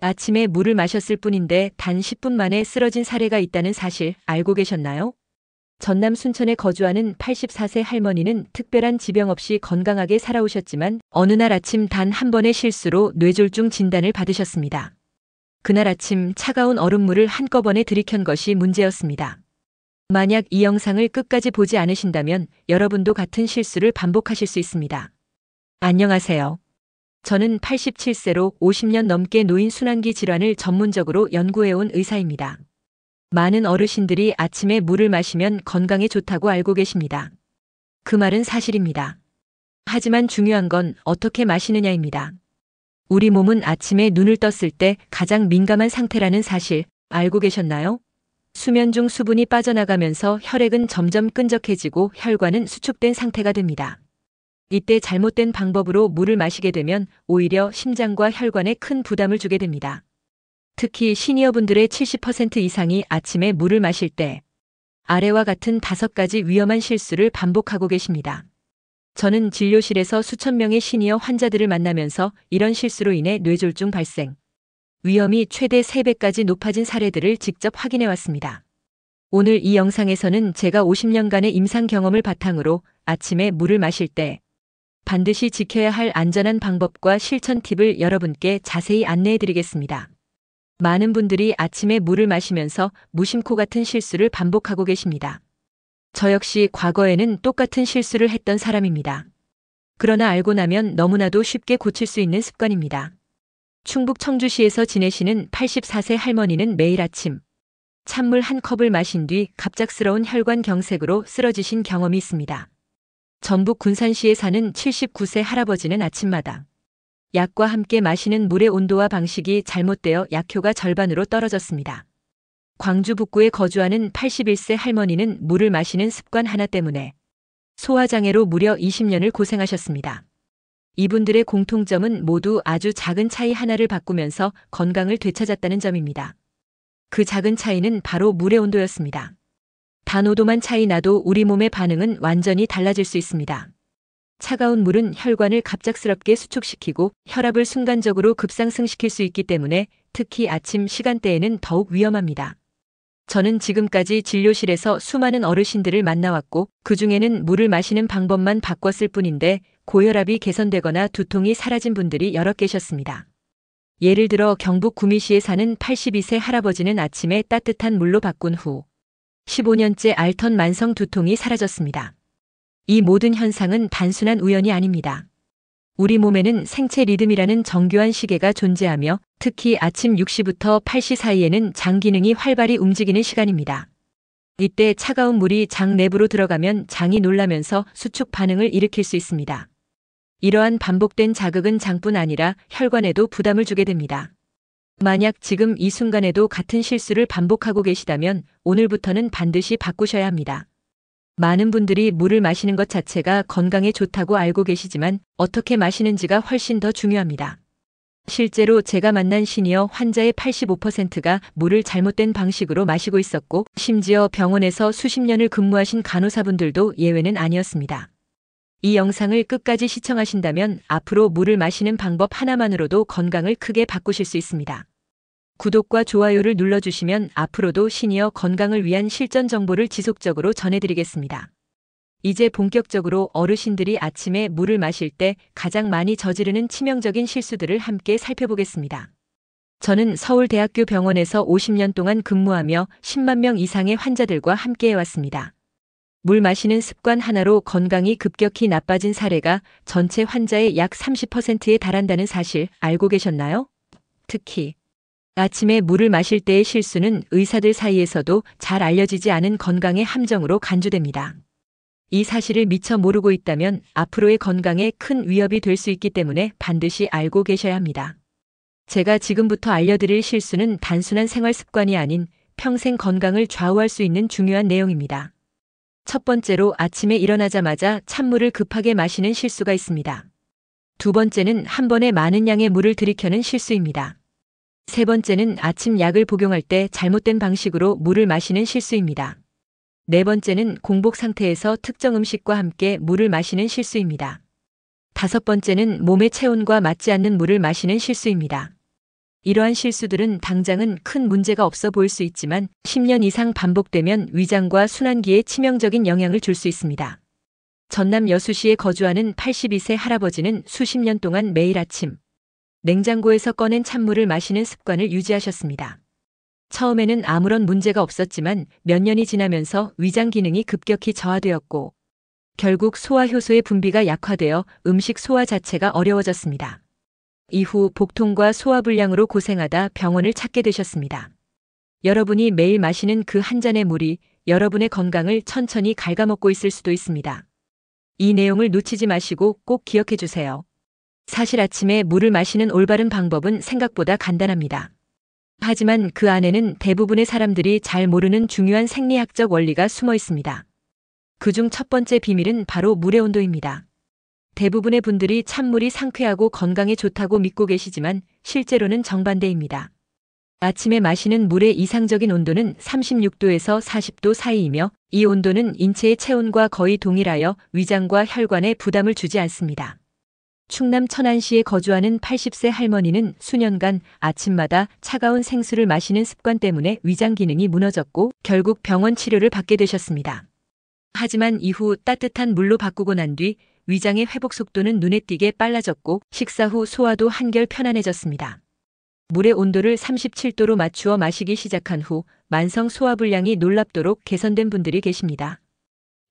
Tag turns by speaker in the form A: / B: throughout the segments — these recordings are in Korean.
A: 아침에 물을 마셨을 뿐인데 단 10분 만에 쓰러진 사례가 있다는 사실 알고 계셨나요? 전남 순천에 거주하는 84세 할머니는 특별한 지병 없이 건강하게 살아오셨지만 어느 날 아침 단 한 번의 실수로 뇌졸중 진단을 받으셨습니다. 그날 아침 차가운 얼음물을 한꺼번에 들이켠 것이 문제였습니다. 만약 이 영상을 끝까지 보지 않으신다면 여러분도 같은 실수를 반복하실 수 있습니다. 안녕하세요. 저는 87세로 50년 넘게 노인 순환기 질환을 전문적으로 연구해온 의사입니다. 많은 어르신들이 아침에 물을 마시면 건강에 좋다고 알고 계십니다. 그 말은 사실입니다. 하지만 중요한 건 어떻게 마시느냐입니다. 우리 몸은 아침에 눈을 떴을 때 가장 민감한 상태라는 사실 알고 계셨나요? 수면 중 수분이 빠져나가면서 혈액은 점점 끈적해지고 혈관은 수축된 상태가 됩니다. 이때 잘못된 방법으로 물을 마시게 되면 오히려 심장과 혈관에 큰 부담을 주게 됩니다. 특히 시니어분들의 70% 이상이 아침에 물을 마실 때 아래와 같은 5가지 위험한 실수를 반복하고 계십니다. 저는 진료실에서 수천 명의 시니어 환자들을 만나면서 이런 실수로 인해 뇌졸중 발생, 위험이 최대 3배까지 높아진 사례들을 직접 확인해 왔습니다. 오늘 이 영상에서는 제가 50년간의 임상 경험을 바탕으로 아침에 물을 마실 때 반드시 지켜야 할 안전한 방법과 실천 팁을 여러분께 자세히 안내해 드리겠습니다. 많은 분들이 아침에 물을 마시면서 무심코 같은 실수를 반복하고 계십니다. 저 역시 과거에는 똑같은 실수를 했던 사람입니다. 그러나 알고 나면 너무나도 쉽게 고칠 수 있는 습관입니다. 충북 청주시에서 지내시는 84세 할머니는 매일 아침 찬물 한 컵을 마신 뒤 갑작스러운 혈관 경색으로 쓰러지신 경험이 있습니다. 전북 군산시에 사는 79세 할아버지는 아침마다 약과 함께 마시는 물의 온도와 방식이 잘못되어 약효가 절반으로 떨어졌습니다. 광주 북구에 거주하는 81세 할머니는 물을 마시는 습관 하나 때문에 소화장애로 무려 20년을 고생하셨습니다. 이분들의 공통점은 모두 아주 작은 차이 하나를 바꾸면서 건강을 되찾았다는 점입니다. 그 작은 차이는 바로 물의 온도였습니다. 단 5도만 차이 나도 우리 몸의 반응은 완전히 달라질 수 있습니다. 차가운 물은 혈관을 갑작스럽게 수축시키고 혈압을 순간적으로 급상승시킬 수 있기 때문에 특히 아침 시간대에는 더욱 위험합니다. 저는 지금까지 진료실에서 수많은 어르신들을 만나왔고 그중에는 물을 마시는 방법만 바꿨을 뿐인데 고혈압이 개선되거나 두통이 사라진 분들이 여러 계셨습니다. 예를 들어 경북 구미시에 사는 82세 할아버지는 아침에 따뜻한 물로 바꾼 후 15년째 앓던 만성 두통이 사라졌습니다. 이 모든 현상은 단순한 우연이 아닙니다. 우리 몸에는 생체 리듬이라는 정교한 시계가 존재하며 특히 아침 6시부터 8시 사이에는 장 기능이 활발히 움직이는 시간입니다. 이때 차가운 물이 장 내부로 들어가면 장이 놀라면서 수축 반응을 일으킬 수 있습니다. 이러한 반복된 자극은 장뿐 아니라 혈관에도 부담을 주게 됩니다. 만약 지금 이 순간에도 같은 실수를 반복하고 계시다면 오늘부터는 반드시 바꾸셔야 합니다. 많은 분들이 물을 마시는 것 자체가 건강에 좋다고 알고 계시지만 어떻게 마시는지가 훨씬 더 중요합니다. 실제로 제가 만난 시니어 환자의 85%가 물을 잘못된 방식으로 마시고 있었고 심지어 병원에서 수십 년을 근무하신 간호사분들도 예외는 아니었습니다. 이 영상을 끝까지 시청하신다면 앞으로 물을 마시는 방법 하나만으로도 건강을 크게 바꾸실 수 있습니다. 구독과 좋아요를 눌러주시면 앞으로도 시니어 건강을 위한 실전 정보를 지속적으로 전해드리겠습니다. 이제 본격적으로 어르신들이 아침에 물을 마실 때 가장 많이 저지르는 치명적인 실수들을 함께 살펴보겠습니다. 저는 서울대학교 병원에서 50년 동안 근무하며 10만 명 이상의 환자들과 함께해왔습니다. 물 마시는 습관 하나로 건강이 급격히 나빠진 사례가 전체 환자의 약 30%에 달한다는 사실 알고 계셨나요? 특히 아침에 물을 마실 때의 실수는 의사들 사이에서도 잘 알려지지 않은 건강의 함정으로 간주됩니다. 이 사실을 미처 모르고 있다면 앞으로의 건강에 큰 위협이 될 수 있기 때문에 반드시 알고 계셔야 합니다. 제가 지금부터 알려드릴 실수는 단순한 생활 습관이 아닌 평생 건강을 좌우할 수 있는 중요한 내용입니다. 첫 번째로 아침에 일어나자마자 찬물을 급하게 마시는 실수가 있습니다. 두 번째는 한 번에 많은 양의 물을 들이켜는 실수입니다. 세 번째는 아침 약을 복용할 때 잘못된 방식으로 물을 마시는 실수입니다. 네 번째는 공복 상태에서 특정 음식과 함께 물을 마시는 실수입니다. 다섯 번째는 몸의 체온과 맞지 않는 물을 마시는 실수입니다. 이러한 실수들은 당장은 큰 문제가 없어 보일 수 있지만 10년 이상 반복되면 위장과 순환기에 치명적인 영향을 줄 수 있습니다. 전남 여수시에 거주하는 82세 할아버지는 수십 년 동안 매일 아침 냉장고에서 꺼낸 찬물을 마시는 습관을 유지하셨습니다. 처음에는 아무런 문제가 없었지만 몇 년이 지나면서 위장 기능이 급격히 저하되었고 결국 소화효소의 분비가 약화되어 음식 소화 자체가 어려워졌습니다. 이후 복통과 소화불량으로 고생하다 병원을 찾게 되셨습니다. 여러분이 매일 마시는 그 한 잔의 물이 여러분의 건강을 천천히 갉아먹고 있을 수도 있습니다. 이 내용을 놓치지 마시고 꼭 기억해 주세요. 사실 아침에 물을 마시는 올바른 방법은 생각보다 간단합니다. 하지만 그 안에는 대부분의 사람들이 잘 모르는 중요한 생리학적 원리가 숨어 있습니다. 그중 첫 번째 비밀은 바로 물의 온도입니다. 대부분의 분들이 찬물이 상쾌하고 건강에 좋다고 믿고 계시지만 실제로는 정반대입니다. 아침에 마시는 물의 이상적인 온도는 36도에서 40도 사이이며 이 온도는 인체의 체온과 거의 동일하여 위장과 혈관에 부담을 주지 않습니다. 충남 천안시에 거주하는 80세 할머니는 수년간 아침마다 차가운 생수를 마시는 습관 때문에 위장 기능이 무너졌고 결국 병원 치료를 받게 되셨습니다. 하지만 이후 따뜻한 물로 바꾸고 난 뒤 위장의 회복 속도는 눈에 띄게 빨라졌고 식사 후 소화도 한결 편안해졌습니다. 물의 온도를 37도로 맞추어 마시기 시작한 후 만성 소화불량이 놀랍도록 개선된 분들이 계십니다.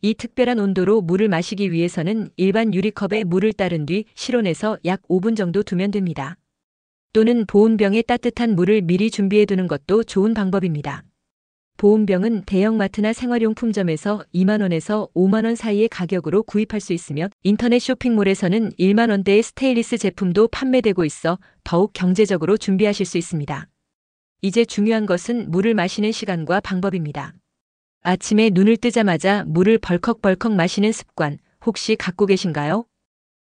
A: 이 특별한 온도로 물을 마시기 위해서는 일반 유리컵에 물을 따른 뒤 실온에서 약 5분 정도 두면 됩니다. 또는 보온병에 따뜻한 물을 미리 준비해 두는 것도 좋은 방법입니다. 보온병은 대형마트나 생활용품점에서 2만 원에서 5만 원 사이의 가격으로 구입할 수 있으며 인터넷 쇼핑몰에서는 1만 원대의 스테인리스 제품도 판매되고 있어 더욱 경제적으로 준비하실 수 있습니다. 이제 중요한 것은 물을 마시는 시간과 방법입니다. 아침에 눈을 뜨자마자 물을 벌컥벌컥 마시는 습관 혹시 갖고 계신가요?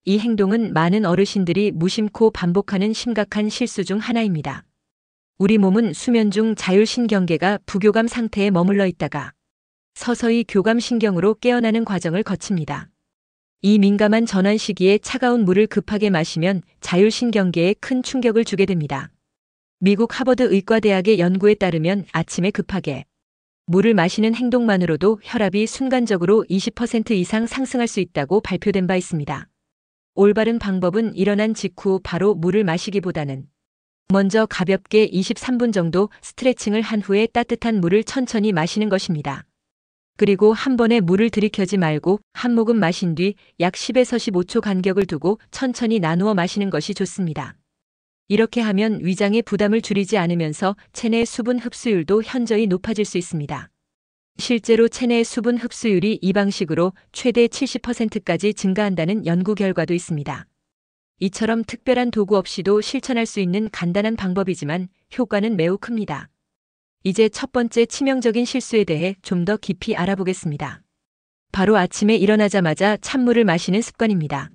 A: 이 행동은 많은 어르신들이 무심코 반복하는 심각한 실수 중 하나입니다. 우리 몸은 수면 중 자율신경계가 부교감 상태에 머물러 있다가 서서히 교감신경으로 깨어나는 과정을 거칩니다. 이 민감한 전환 시기에 차가운 물을 급하게 마시면 자율신경계에 큰 충격을 주게 됩니다. 미국 하버드 의과대학의 연구에 따르면 아침에 급하게 물을 마시는 행동만으로도 혈압이 순간적으로 20% 이상 상승할 수 있다고 발표된 바 있습니다. 올바른 방법은 일어난 직후 바로 물을 마시기보다는 먼저 가볍게 23분 정도 스트레칭을 한 후에 따뜻한 물을 천천히 마시는 것입니다. 그리고 한 번에 물을 들이켜지 말고 한 모금 마신 뒤 약 10에서 15초 간격을 두고 천천히 나누어 마시는 것이 좋습니다. 이렇게 하면 위장의 부담을 줄이지 않으면서 체내 수분 흡수율도 현저히 높아질 수 있습니다. 실제로 체내 수분 흡수율이 이 방식으로 최대 70%까지 증가한다는 연구 결과도 있습니다. 이처럼 특별한 도구 없이도 실천할 수 있는 간단한 방법이지만 효과는 매우 큽니다. 이제 첫 번째 치명적인 실수에 대해 좀 더 깊이 알아보겠습니다. 바로 아침에 일어나자마자 찬물을 마시는 습관입니다.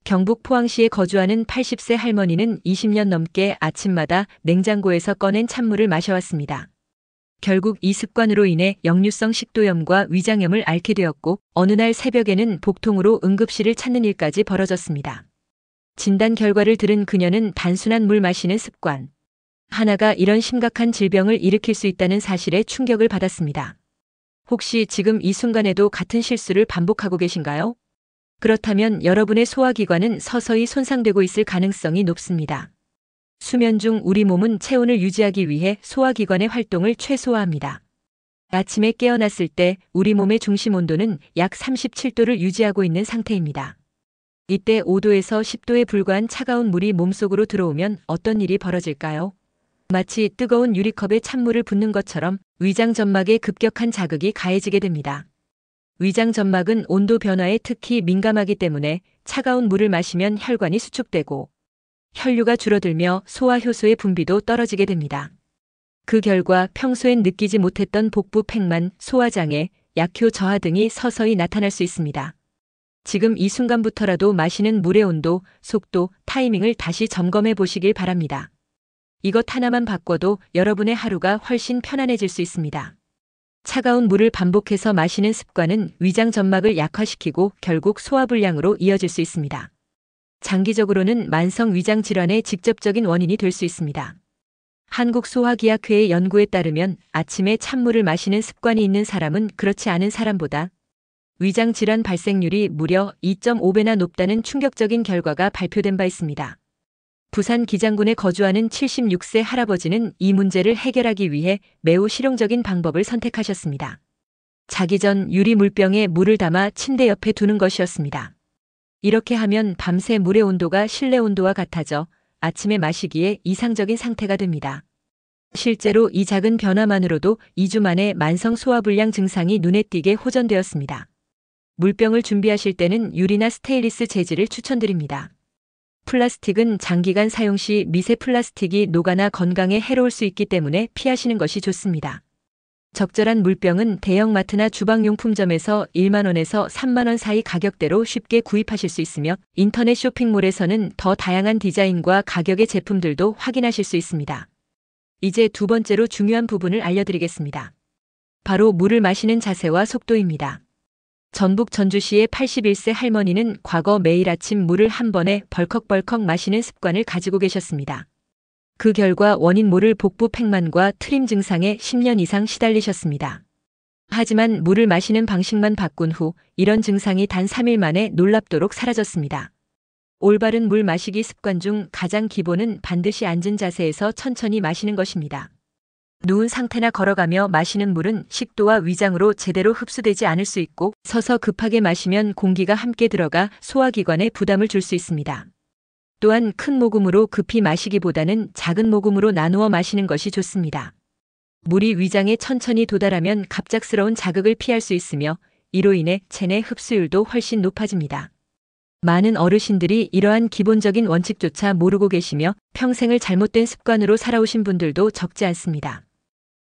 A: 경북 포항시에 거주하는 80세 할머니는 20년 넘게 아침마다 냉장고에서 꺼낸 찬물을 마셔왔습니다. 결국 이 습관으로 인해 역류성 식도염과 위장염을 앓게 되었고 어느 날 새벽에는 복통으로 응급실을 찾는 일까지 벌어졌습니다. 진단 결과를 들은 그녀는 단순한 물 마시는 습관 하나가 이런 심각한 질병을 일으킬 수 있다는 사실에 충격을 받았습니다. 혹시 지금 이 순간에도 같은 실수를 반복하고 계신가요? 그렇다면 여러분의 소화기관은 서서히 손상되고 있을 가능성이 높습니다. 수면 중 우리 몸은 체온을 유지하기 위해 소화기관의 활동을 최소화합니다. 아침에 깨어났을 때 우리 몸의 중심 온도는 약 37도를 유지하고 있는 상태입니다. 이때 5도에서 10도에 불과한 차가운 물이 몸속으로 들어오면 어떤 일이 벌어질까요? 마치 뜨거운 유리컵에 찬물을 붓는 것처럼 위장 점막에 급격한 자극이 가해지게 됩니다. 위장 점막은 온도 변화에 특히 민감하기 때문에 차가운 물을 마시면 혈관이 수축되고 혈류가 줄어들며 소화효소의 분비도 떨어지게 됩니다. 그 결과 평소엔 느끼지 못했던 복부 팽만, 소화장애, 약효 저하 등이 서서히 나타날 수 있습니다. 지금 이 순간부터라도 마시는 물의 온도, 속도, 타이밍을 다시 점검해 보시길 바랍니다. 이것 하나만 바꿔도 여러분의 하루가 훨씬 편안해질 수 있습니다. 차가운 물을 반복해서 마시는 습관은 위장 점막을 약화시키고 결국 소화불량으로 이어질 수 있습니다. 장기적으로는 만성 위장 질환의 직접적인 원인이 될 수 있습니다. 한국소화기약회의 연구에 따르면 아침에 찬물을 마시는 습관이 있는 사람은 그렇지 않은 사람보다 위장 질환 발생률이 무려 2.5배나 높다는 충격적인 결과가 발표된 바 있습니다. 부산 기장군에 거주하는 76세 할아버지는 이 문제를 해결하기 위해 매우 실용적인 방법을 선택하셨습니다. 자기 전 유리 물병에 물을 담아 침대 옆에 두는 것이었습니다. 이렇게 하면 밤새 물의 온도가 실내 온도와 같아져 아침에 마시기에 이상적인 상태가 됩니다. 실제로 이 작은 변화만으로도 2주 만에 만성 소화불량 증상이 눈에 띄게 호전되었습니다. 물병을 준비하실 때는 유리나 스테인리스 재질을 추천드립니다. 플라스틱은 장기간 사용 시 미세 플라스틱이 녹아나 건강에 해로울 수 있기 때문에 피하시는 것이 좋습니다. 적절한 물병은 대형마트나 주방용품점에서 1만 원에서 3만 원 사이 가격대로 쉽게 구입하실 수 있으며 인터넷 쇼핑몰에서는 더 다양한 디자인과 가격의 제품들도 확인하실 수 있습니다. 이제 두 번째로 중요한 부분을 알려드리겠습니다. 바로 물을 마시는 자세와 속도입니다. 전북 전주시의 81세 할머니는 과거 매일 아침 물을 한 번에 벌컥벌컥 마시는 습관을 가지고 계셨습니다. 그 결과 원인 모를 복부 팽만과 트림 증상에 10년 이상 시달리셨습니다. 하지만 물을 마시는 방식만 바꾼 후 이런 증상이 단 3일 만에 놀랍도록 사라졌습니다. 올바른 물 마시기 습관 중 가장 기본은 반드시 앉은 자세에서 천천히 마시는 것입니다. 누운 상태나 걸어가며 마시는 물은 식도와 위장으로 제대로 흡수되지 않을 수 있고 서서 급하게 마시면 공기가 함께 들어가 소화기관에 부담을 줄 수 있습니다. 또한 큰 모금으로 급히 마시기보다는 작은 모금으로 나누어 마시는 것이 좋습니다. 물이 위장에 천천히 도달하면 갑작스러운 자극을 피할 수 있으며 이로 인해 체내 흡수율도 훨씬 높아집니다. 많은 어르신들이 이러한 기본적인 원칙조차 모르고 계시며 평생을 잘못된 습관으로 살아오신 분들도 적지 않습니다.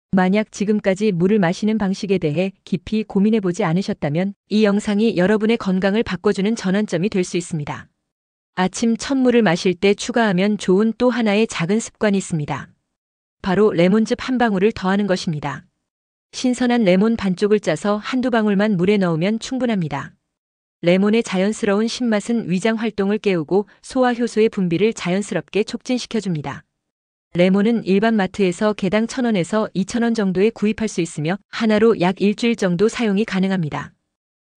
A: 만약 지금까지 물을 마시는 방식에 대해 깊이 고민해보지 않으셨다면 이 영상이 여러분의 건강을 바꿔주는 전환점이 될 수 있습니다. 아침 첫 물을 마실 때 추가하면 좋은 또 하나의 작은 습관이 있습니다. 바로 레몬즙 한 방울을 더하는 것입니다. 신선한 레몬 반쪽을 짜서 한두 방울만 물에 넣으면 충분합니다. 레몬의 자연스러운 신맛은 위장 활동을 깨우고 소화효소의 분비를 자연스럽게 촉진시켜줍니다. 레몬은 일반 마트에서 개당 1,000원에서 2,000원 정도에 구입할 수 있으며 하나로 약 일주일 정도 사용이 가능합니다.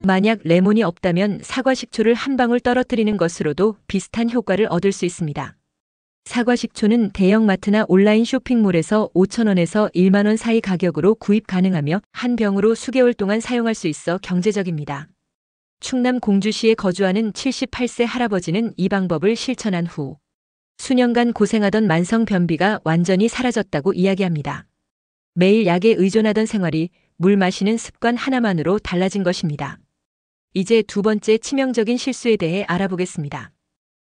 A: 만약 레몬이 없다면 사과 식초를 한 방울 떨어뜨리는 것으로도 비슷한 효과를 얻을 수 있습니다. 사과 식초는 대형마트나 온라인 쇼핑몰에서 5,000원에서 1만 원 사이 가격으로 구입 가능하며 한 병으로 수개월 동안 사용할 수 있어 경제적입니다. 충남 공주시에 거주하는 78세 할아버지는 이 방법을 실천한 후 수년간 고생하던 만성 변비가 완전히 사라졌다고 이야기합니다. 매일 약에 의존하던 생활이 물 마시는 습관 하나만으로 달라진 것입니다. 이제 두 번째 치명적인 실수에 대해 알아보겠습니다.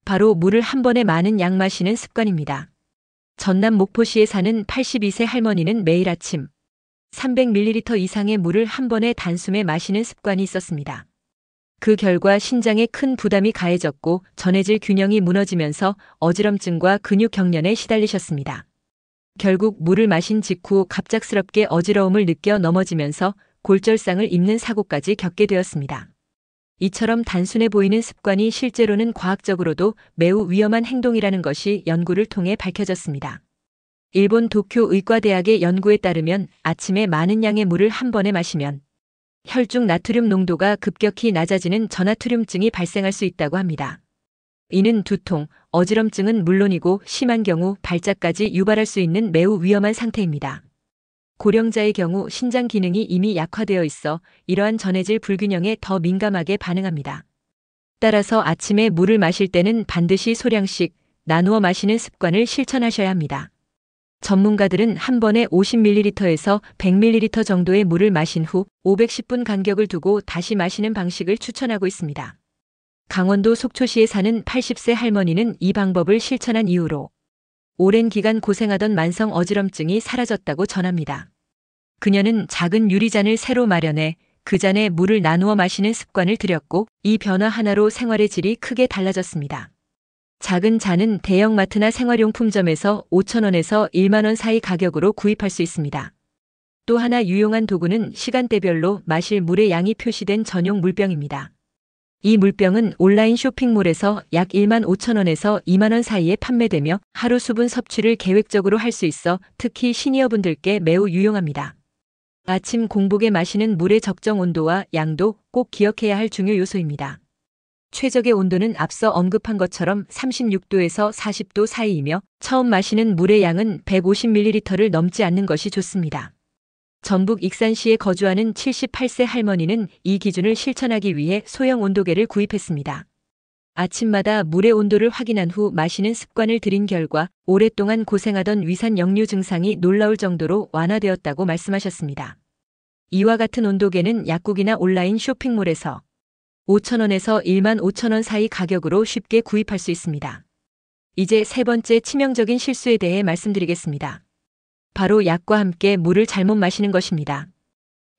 A: 바로 물을 한 번에 많은 양 마시는 습관입니다. 전남 목포시에 사는 82세 할머니는 매일 아침 300ml 이상의 물을 한 번에 단숨에 마시는 습관이 있었습니다. 그 결과 신장에 큰 부담이 가해졌고 전해질 균형이 무너지면서 어지럼증과 근육 경련에 시달리셨습니다. 결국 물을 마신 직후 갑작스럽게 어지러움을 느껴 넘어지면서 골절상을 입는 사고까지 겪게 되었습니다. 이처럼 단순해 보이는 습관이 실제로는 과학적으로도 매우 위험한 행동이라는 것이 연구를 통해 밝혀졌습니다. 일본 도쿄 의과대학의 연구에 따르면 아침에 많은 양의 물을 한 번에 마시면 혈중 나트륨 농도가 급격히 낮아지는 저나트륨증이 발생할 수 있다고 합니다. 이는 두통, 어지럼증은 물론이고 심한 경우 발작까지 유발할 수 있는 매우 위험한 상태입니다. 고령자의 경우 신장 기능이 이미 약화되어 있어 이러한 전해질 불균형에 더 민감하게 반응합니다. 따라서 아침에 물을 마실 때는 반드시 소량씩 나누어 마시는 습관을 실천하셔야 합니다. 전문가들은 한 번에 50ml에서 100ml 정도의 물을 마신 후 510분 간격을 두고 다시 마시는 방식을 추천하고 있습니다. 강원도 속초시에 사는 80세 할머니는 이 방법을 실천한 이후로 오랜 기간 고생하던 만성 어지럼증이 사라졌다고 전합니다. 그녀는 작은 유리잔을 새로 마련해 그 잔에 물을 나누어 마시는 습관을 들였고 이 변화 하나로 생활의 질이 크게 달라졌습니다. 작은 잔은 대형마트나 생활용품점에서 5,000원에서 1만 원 사이 가격으로 구입할 수 있습니다. 또 하나 유용한 도구는 시간대별로 마실 물의 양이 표시된 전용 물병입니다. 이 물병은 온라인 쇼핑몰에서 약 1만 5천 원에서 2만 원 사이에 판매되며 하루 수분 섭취를 계획적으로 할 수 있어 특히 시니어분들께 매우 유용합니다. 아침 공복에 마시는 물의 적정 온도와 양도 꼭 기억해야 할 중요 요소입니다. 최적의 온도는 앞서 언급한 것처럼 36도에서 40도 사이이며 처음 마시는 물의 양은 150ml를 넘지 않는 것이 좋습니다. 전북 익산시에 거주하는 78세 할머니는 이 기준을 실천하기 위해 소형 온도계를 구입했습니다. 아침마다 물의 온도를 확인한 후 마시는 습관을 들인 결과 오랫동안 고생하던 위산 역류 증상이 놀라울 정도로 완화되었다고 말씀하셨습니다. 이와 같은 온도계는 약국이나 온라인 쇼핑몰에서 5천 원에서 1만 5천 원 사이 가격으로 쉽게 구입할 수 있습니다. 이제 세 번째 치명적인 실수에 대해 말씀드리겠습니다. 바로 약과 함께 물을 잘못 마시는 것입니다.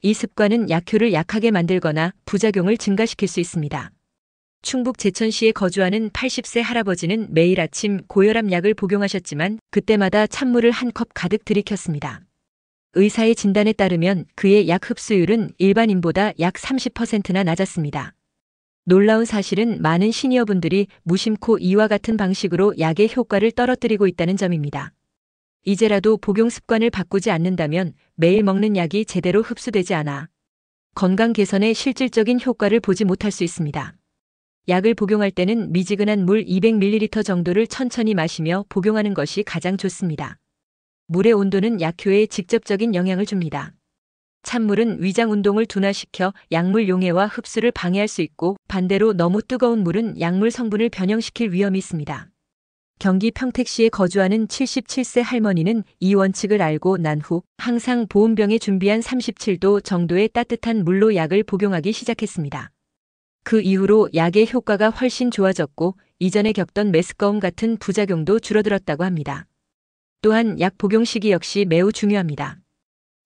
A: 이 습관은 약효를 약하게 만들거나 부작용을 증가시킬 수 있습니다. 충북 제천시에 거주하는 80세 할아버지는 매일 아침 고혈압 약을 복용하셨지만 그때마다 찬물을 한 컵 가득 들이켰습니다. 의사의 진단에 따르면 그의 약 흡수율은 일반인보다 약 30%나 낮았습니다. 놀라운 사실은 많은 시니어분들이 무심코 이와 같은 방식으로 약의 효과를 떨어뜨리고 있다는 점입니다. 이제라도 복용 습관을 바꾸지 않는다면 매일 먹는 약이 제대로 흡수되지 않아 건강 개선에 실질적인 효과를 보지 못할 수 있습니다. 약을 복용할 때는 미지근한 물 200ml 정도를 천천히 마시며 복용하는 것이 가장 좋습니다. 물의 온도는 약효에 직접적인 영향을 줍니다. 찬물은 위장 운동을 둔화시켜 약물 용해와 흡수를 방해할 수 있고 반대로 너무 뜨거운 물은 약물 성분을 변형시킬 위험이 있습니다. 경기 평택시에 거주하는 77세 할머니는 이 원칙을 알고 난 후 항상 보온병에 준비한 37도 정도의 따뜻한 물로 약을 복용하기 시작했습니다. 그 이후로 약의 효과가 훨씬 좋아졌고 이전에 겪던 메스꺼움 같은 부작용도 줄어들었다고 합니다. 또한 약 복용 시기 역시 매우 중요합니다.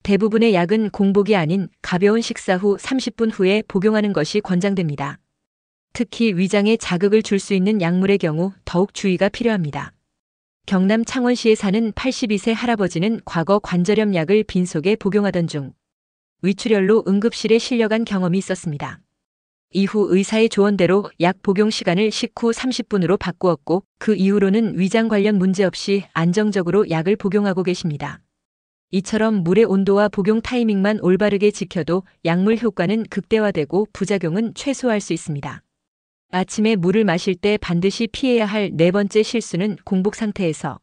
A: 대부분의 약은 공복이 아닌 가벼운 식사 후 30분 후에 복용하는 것이 권장됩니다. 특히 위장에 자극을 줄 수 있는 약물의 경우 더욱 주의가 필요합니다. 경남 창원시에 사는 82세 할아버지는 과거 관절염 약을 빈속에 복용하던 중 위출혈로 응급실에 실려간 경험이 있었습니다. 이후 의사의 조언대로 약 복용 시간을 식후 30분으로 바꾸었고 그 이후로는 위장 관련 문제 없이 안정적으로 약을 복용하고 계십니다. 이처럼 물의 온도와 복용 타이밍만 올바르게 지켜도 약물 효과는 극대화되고 부작용은 최소화할 수 있습니다. 아침에 물을 마실 때 반드시 피해야 할 네 번째 실수는 공복 상태에서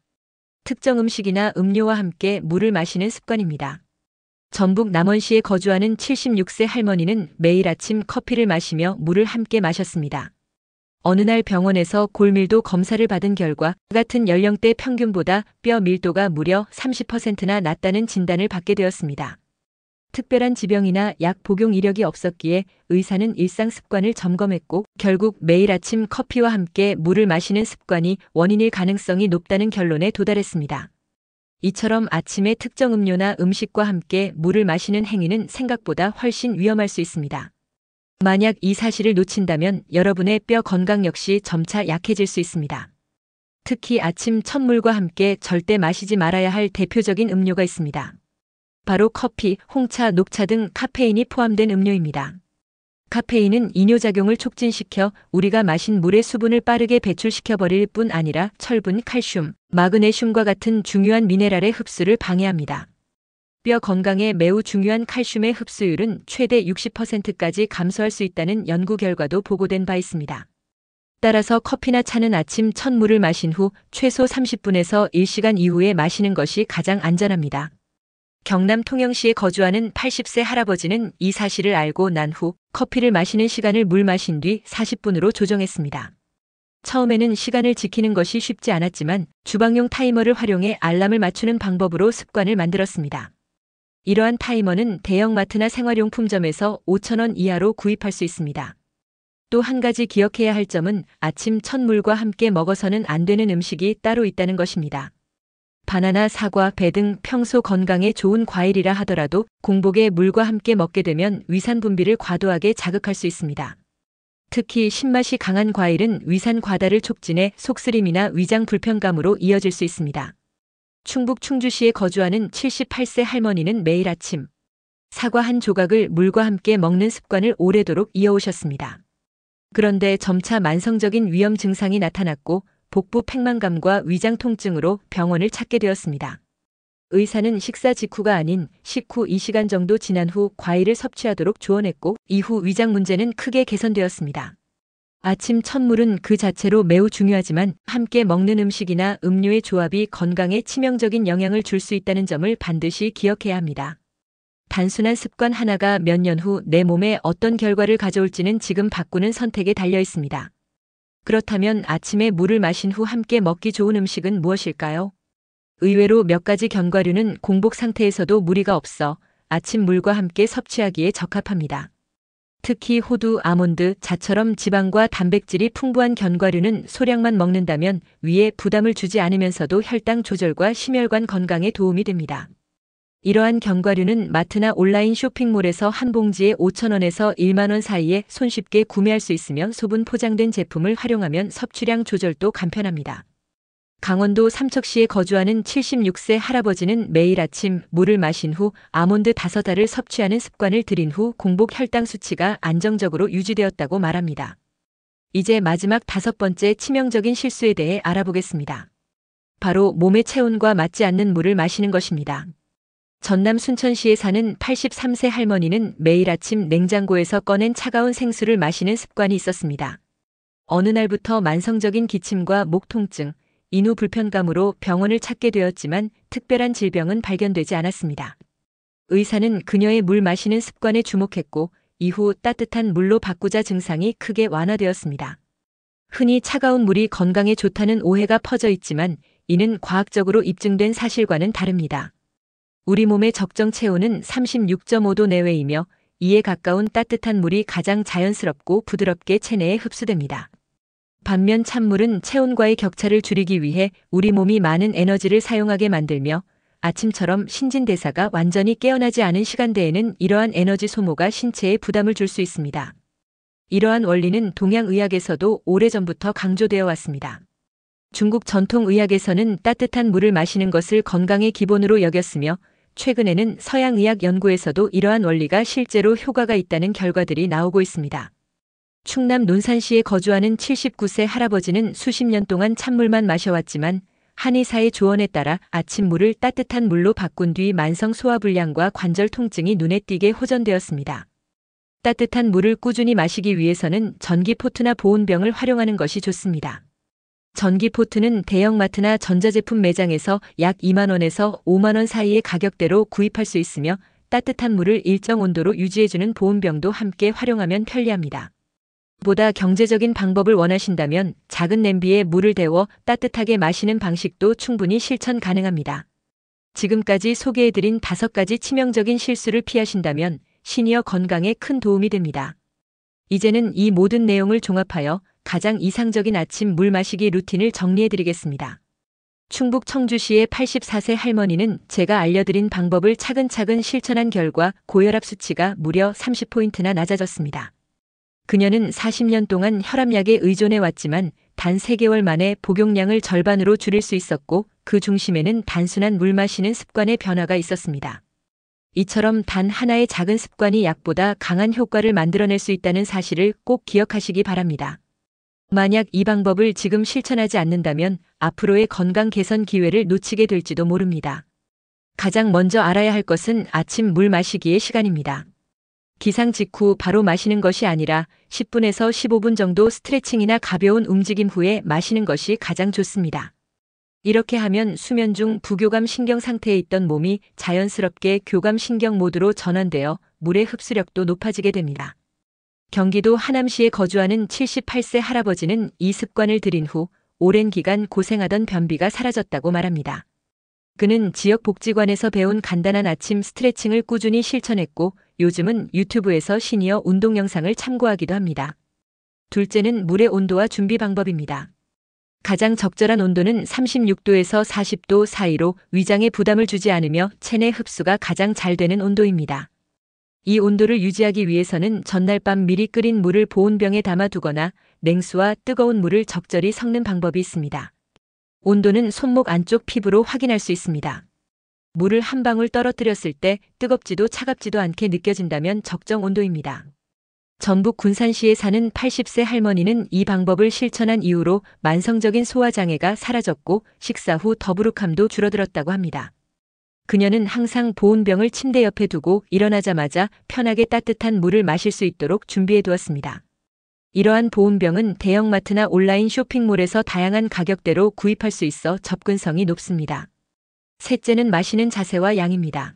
A: 특정 음식이나 음료와 함께 물을 마시는 습관입니다. 전북 남원시에 거주하는 76세 할머니는 매일 아침 커피를 마시며 물을 함께 마셨습니다. 어느 날 병원에서 골밀도 검사를 받은 결과 같은 연령대 평균보다 뼈 밀도가 무려 30%나 낮다는 진단을 받게 되었습니다. 특별한 지병이나 약 복용 이력이 없었기에 의사는 일상 습관을 점검했고 결국 매일 아침 커피와 함께 물을 마시는 습관이 원인일 가능성이 높다는 결론에 도달했습니다. 이처럼 아침에 특정 음료나 음식과 함께 물을 마시는 행위는 생각보다 훨씬 위험할 수 있습니다. 만약 이 사실을 놓친다면 여러분의 뼈 건강 역시 점차 약해질 수 있습니다. 특히 아침 첫 물과 함께 절대 마시지 말아야 할 대표적인 음료가 있습니다. 바로 커피, 홍차, 녹차 등 카페인이 포함된 음료입니다. 카페인은 이뇨작용을 촉진시켜 우리가 마신 물의 수분을 빠르게 배출시켜버릴 뿐 아니라 철분, 칼슘, 마그네슘과 같은 중요한 미네랄의 흡수를 방해합니다. 뼈 건강에 매우 중요한 칼슘의 흡수율은 최대 60%까지 감소할 수 있다는 연구 결과도 보고된 바 있습니다. 따라서 커피나 차는 아침 첫 물을 마신 후 최소 30분에서 1시간 이후에 마시는 것이 가장 안전합니다. 경남 통영시에 거주하는 80세 할아버지는 이 사실을 알고 난 후 커피를 마시는 시간을 물 마신 뒤 40분으로 조정했습니다. 처음에는 시간을 지키는 것이 쉽지 않았지만 주방용 타이머를 활용해 알람을 맞추는 방법으로 습관을 만들었습니다. 이러한 타이머는 대형마트나 생활용품점에서 5,000원 이하로 구입할 수 있습니다. 또 한 가지 기억해야 할 점은 아침 첫 물과 함께 먹어서는 안 되는 음식이 따로 있다는 것입니다. 바나나, 사과, 배 등 평소 건강에 좋은 과일이라 하더라도 공복에 물과 함께 먹게 되면 위산 분비를 과도하게 자극할 수 있습니다. 특히 신맛이 강한 과일은 위산 과다를 촉진해 속쓰림이나 위장 불편감으로 이어질 수 있습니다. 충북 충주시에 거주하는 78세 할머니는 매일 아침 사과 한 조각을 물과 함께 먹는 습관을 오래도록 이어오셨습니다. 그런데 점차 만성적인 위염 증상이 나타났고 복부 팽만감과 위장 통증으로 병원을 찾게 되었습니다. 의사는 식사 직후가 아닌 식후 2시간 정도 지난 후 과일을 섭취하도록 조언했고 이후 위장 문제는 크게 개선되었습니다. 아침 첫 물은 그 자체로 매우 중요하지만 함께 먹는 음식이나 음료의 조합이 건강에 치명적인 영향을 줄 수 있다는 점을 반드시 기억해야 합니다. 단순한 습관 하나가 몇 년 후 내 몸에 어떤 결과를 가져올지는 지금 바꾸는 선택에 달려 있습니다. 그렇다면 아침에 물을 마신 후 함께 먹기 좋은 음식은 무엇일까요? 의외로 몇 가지 견과류는 공복 상태에서도 무리가 없어 아침 물과 함께 섭취하기에 적합합니다. 특히 호두, 아몬드, 자처럼 지방과 단백질이 풍부한 견과류는 소량만 먹는다면 위에 부담을 주지 않으면서도 혈당 조절과 심혈관 건강에 도움이 됩니다. 이러한 견과류는 마트나 온라인 쇼핑몰에서 한 봉지에 5,000원에서 1만 원 사이에 손쉽게 구매할 수 있으며 소분 포장된 제품을 활용하면 섭취량 조절도 간편합니다. 강원도 삼척시에 거주하는 76세 할아버지는 매일 아침 물을 마신 후 아몬드 5알을 섭취하는 습관을 들인 후 공복 혈당 수치가 안정적으로 유지되었다고 말합니다. 이제 마지막 5번째 치명적인 실수에 대해 알아보겠습니다. 바로 몸의 체온과 맞지 않는 물을 마시는 것입니다. 전남 순천시에 사는 83세 할머니는 매일 아침 냉장고에서 꺼낸 차가운 생수를 마시는 습관이 있었습니다. 어느 날부터 만성적인 기침과 목 통증, 인후 불편감으로 병원을 찾게 되었지만 특별한 질병은 발견되지 않았습니다. 의사는 그녀의 물 마시는 습관에 주목했고 이후 따뜻한 물로 바꾸자 증상이 크게 완화되었습니다. 흔히 차가운 물이 건강에 좋다는 오해가 퍼져 있지만 이는 과학적으로 입증된 사실과는 다릅니다. 우리 몸의 적정 체온은 36.5도 내외이며 이에 가까운 따뜻한 물이 가장 자연스럽고 부드럽게 체내에 흡수됩니다. 반면 찬물은 체온과의 격차를 줄이기 위해 우리 몸이 많은 에너지를 사용하게 만들며 아침처럼 신진대사가 완전히 깨어나지 않은 시간대에는 이러한 에너지 소모가 신체에 부담을 줄 수 있습니다. 이러한 원리는 동양의학에서도 오래전부터 강조되어 왔습니다. 중국 전통의학에서는 따뜻한 물을 마시는 것을 건강의 기본으로 여겼으며 최근에는 서양의학 연구에서도 이러한 원리가 실제로 효과가 있다는 결과들이 나오고 있습니다. 충남 논산시에 거주하는 79세 할아버지는 수십 년 동안 찬물만 마셔왔지만 한의사의 조언에 따라 아침물을 따뜻한 물로 바꾼 뒤 만성 소화불량과 관절 통증이 눈에 띄게 호전되었습니다. 따뜻한 물을 꾸준히 마시기 위해서는 전기포트나 보온병을 활용하는 것이 좋습니다. 전기포트는 대형마트나 전자제품 매장에서 약 2만 원에서 5만 원 사이의 가격대로 구입할 수 있으며 따뜻한 물을 일정 온도로 유지해주는 보온병도 함께 활용하면 편리합니다. 보다 경제적인 방법을 원하신다면 작은 냄비에 물을 데워 따뜻하게 마시는 방식도 충분히 실천 가능합니다. 지금까지 소개해드린 5가지 치명적인 실수를 피하신다면 시니어 건강에 큰 도움이 됩니다. 이제는 이 모든 내용을 종합하여 가장 이상적인 아침 물 마시기 루틴을 정리해드리겠습니다. 충북 청주시의 84세 할머니는 제가 알려드린 방법을 차근차근 실천한 결과 고혈압 수치가 무려 30포인트나 낮아졌습니다. 그녀는 40년 동안 혈압약에 의존해 왔지만 단 3개월 만에 복용량을 절반으로 줄일 수 있었고 그 중심에는 단순한 물 마시는 습관의 변화가 있었습니다. 이처럼 단 하나의 작은 습관이 약보다 강한 효과를 만들어낼 수 있다는 사실을 꼭 기억하시기 바랍니다. 만약 이 방법을 지금 실천하지 않는다면 앞으로의 건강 개선 기회를 놓치게 될지도 모릅니다. 가장 먼저 알아야 할 것은 아침 물 마시기의 시간입니다. 기상 직후 바로 마시는 것이 아니라 10분에서 15분 정도 스트레칭이나 가벼운 움직임 후에 마시는 것이 가장 좋습니다. 이렇게 하면 수면 중 부교감 신경 상태에 있던 몸이 자연스럽게 교감 신경 모드로 전환되어 물의 흡수력도 높아지게 됩니다. 경기도 하남시에 거주하는 78세 할아버지는 이 습관을 들인 후 오랜 기간 고생하던 변비가 사라졌다고 말합니다. 그는 지역복지관에서 배운 간단한 아침 스트레칭을 꾸준히 실천했고 요즘은 유튜브에서 시니어 운동 영상을 참고하기도 합니다. 둘째는 물의 온도와 준비 방법입니다. 가장 적절한 온도는 36도에서 40도 사이로 위장에 부담을 주지 않으며 체내 흡수가 가장 잘 되는 온도입니다. 이 온도를 유지하기 위해서는 전날 밤 미리 끓인 물을 보온병에 담아두거나 냉수와 뜨거운 물을 적절히 섞는 방법이 있습니다. 온도는 손목 안쪽 피부로 확인할 수 있습니다. 물을 한 방울 떨어뜨렸을 때 뜨겁지도 차갑지도 않게 느껴진다면 적정 온도입니다. 전북 군산시에 사는 80세 할머니는 이 방법을 실천한 이후로 만성적인 소화장애가 사라졌고 식사 후 더부룩함도 줄어들었다고 합니다. 그녀는 항상 보온병을 침대 옆에 두고 일어나자마자 편하게 따뜻한 물을 마실 수 있도록 준비해 두었습니다. 이러한 보온병은 대형마트나 온라인 쇼핑몰에서 다양한 가격대로 구입할 수 있어 접근성이 높습니다. 셋째는 마시는 자세와 양입니다.